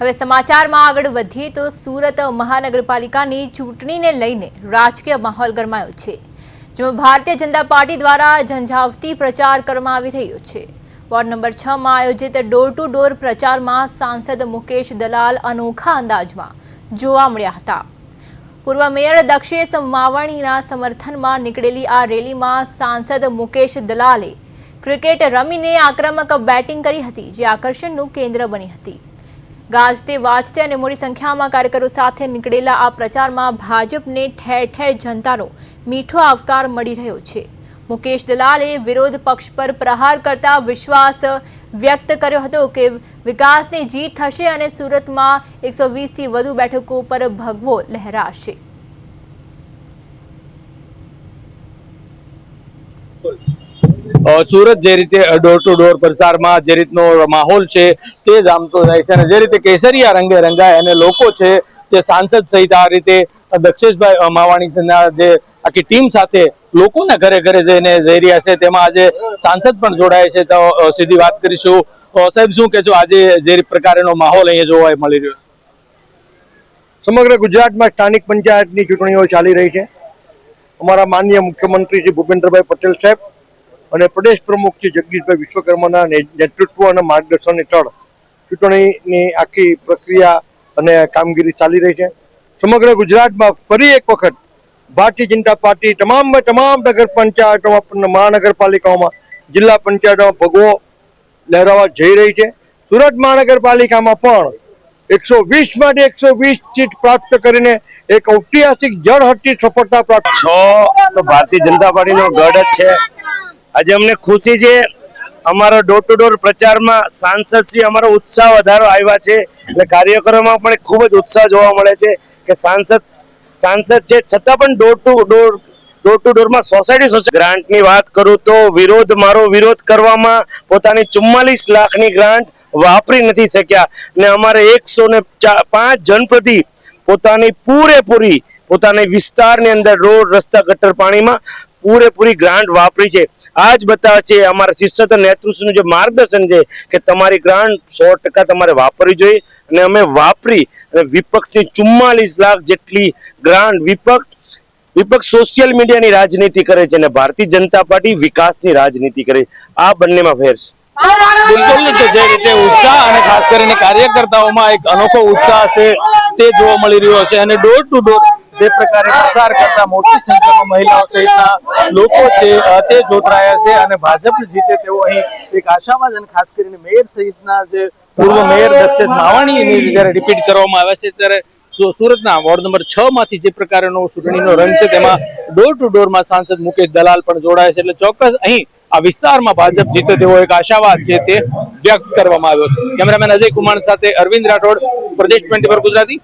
હવે સમાચારમાં આગળ વધીએ તો સુરત મહાનગરપાલિકાની ચૂંટણીને લઈને રાજકીય માહોલ ગરમાયો છે, જેમાં ભારતીય જનતા પાર્ટી દ્વારા ઝંઝાવતી પ્રચાર કરવામાં આવી રહ્યો છે। વોર્ડ નંબર 6 માં આયોજિત ડોર ટુ ડોર પ્રચારમાં સાંસદ મુકેશ દલાલ અનોખા અંદાજમાં જોવા મળ્યા હતા। પૂર્વ મેયર દક્ષેશ માવાણીના સમર્થનમાં નીકળેલી આ રેલીમાં સાંસદ મુકેશ દલાલે ક્રિકેટ રમીને આક્રમક બેટિંગ કરી હતી, જે આકર્ષણનું કેન્દ્ર બની હતી। ગાજતે વાજતે અને મોટી સંખ્યામાં કાર્યકરો સાથે નીકળેલા આ પ્રચારમાં ભાજપને ઠેર ઠેર જનતાનો મીઠો આવકાર મળી રહ્યો છે। મુકેશ દલાલે વિરોધ પક્ષ પર પ્રહાર કરતા વિશ્વાસ વ્યક્ત કર્યો હતો કે વિકાસની જીત થશે અને સુરતમાં 120 થી વધુ બેઠકો પર ભગવો લહેરાશે। સુરત જે રીતે ડોર ટુ ડોર પ્રચારમાં જે રીતનો માહોલ છે તે જામતો જાય છે અને જે રીતે કેસરિયા રંગે રંગાય અને લોકો છે તે સાંસદ સહિત આ રીતે દક્ષેશભાઈ માવાણીના જે આખી ટીમ સાથે લોકોના ઘરે ઘરે જઈને જઈ રહ્યા છે, તેમાં આજે સાંસદ પણ જોડાય છે। તો સીધી વાત કરીશું, સાહેબ શું કહેશો, આજે જે પ્રકારનો માહોલ અહીંયા જોવા મળી રહ્યો છે? સમગ્ર ગુજરાતમાં સ્થાનિક પંચાયતની ચૂંટણીઓ ચાલી રહી છે। અમારા માનનીય મુખ્યમંત્રી શ્રી ભૂપેન્દ્રભાઈ પટેલ સાહેબ અને પ્રદેશ પ્રમુખ શ્રી જગદીશભાઈ વિશ્વકર્માના નેતૃત્વ અને માર્ગદર્શન હેઠળ ચૂંટણીની આખી પ્રક્રિયા અને કામગીરી ચાલી રહી છે। સમગ્ર ગુજરાતમાં ફરી એક વખત ભારતીય જનતા પાર્ટી તમામ નગર પંચાયતોમાં, મહાનગરપાલિકાઓમાં, જિલ્લા પંચાયતોમાં ભગવો લહેરાવા જઈ રહી છે। સુરત મહાનગરપાલિકામાં પણ 120 માંથી 120 સીટ પ્રાપ્ત કરીને એક ઐતિહાસિક જળહળતી સફળતા પ્રાપ્ત તો ભારતીય જનતા પાર્ટીનો ગઢ જ છે। આજે અમને ખુશી છે, અમારો ડોર ટુ ડોર પ્રચારમાં સાંસદ શ્રી અમારો ઉત્સાહ વધારો આવ્યા છે, એટલે કાર્યકરોમાં પણ ખૂબ જ ઉત્સાહ જોવા મળે છે કે સાંસદ છે છતાં પણ ડોર ટુ ડોરમાં સોસાયટી ગ્રાન્ટની વાત કરું તો મારો વિરોધ કરવામાં પોતાની 44 લાખની ગ્રાન્ટ વાપરી નથી શક્યા ને અમારે 105 જનપ્રતિ પોતાની પૂરેપૂરી પોતાની વિસ્તારની અંદર રોડ રસ્તા ગટર પાણીમાં પૂરેપૂરી ગ્રાન્ટ વાપરી છે। આ જ બતાવે છે અમારા શિસ્તર નેતૃત્વનું જે માર્ગદર્શન છે કે તમારી ગ્રાન્ટ 100% તમારે વાપરવી જોઈએ અને અમે વાપરી અને વિપક્ષની 44 લાખ જેટલી ગ્રાન્ટ વિપક્ષ સોશિયલ મીડિયાની રાજનીતિ કરે છે અને ભારતીય જનતા પાર્ટી વિકાસની રાજનીતિ કરે, આ બંનેમાં ફેર છે। બિલકુલ જે રીતે ઉત્સાહ અને ખાસ કરીને કાર્યકર્તાઓમાં એક અનોખો ઉત્સાહ છે તે જોવા મળી રહ્યો છે અને ડોર ટુ ડોર જે પ્રકારે પ્રચાર કરતા મોટી સંખ્યામાં મહિલાઓ સહિતના લોકો છે તે જોતરાયા છે અને ભાજપ જીતે તેવો અહીં એક આશાવાદ અને ખાસ કરીને મેયર સહિતના જે પૂર્વ મેયર દક્ષેશ માવાણીની જયારે રિપીટ કરવામાં આવે છે ત્યારે સુરતના વોર્ડ નંબર 6 માંથી જે પ્રકારનો ચૂંટણીનો રંગ છે તેમાં ડોર ટુ ડોરમાં સાંસદ મુકેશ દલાલ પણ જોડાય છે, એટલે ચોક્કસ અહીં આ વિસ્તારમાં ભાજપ જીતે તેવો એક આશાવાદ છે તે વ્યક્ત કરવામાં આવ્યો છે। કેમેરામેન અજય કુમાર સાથે અરવિંદ રાઠોડ, પ્રદેશ 24 ગુજરાતી।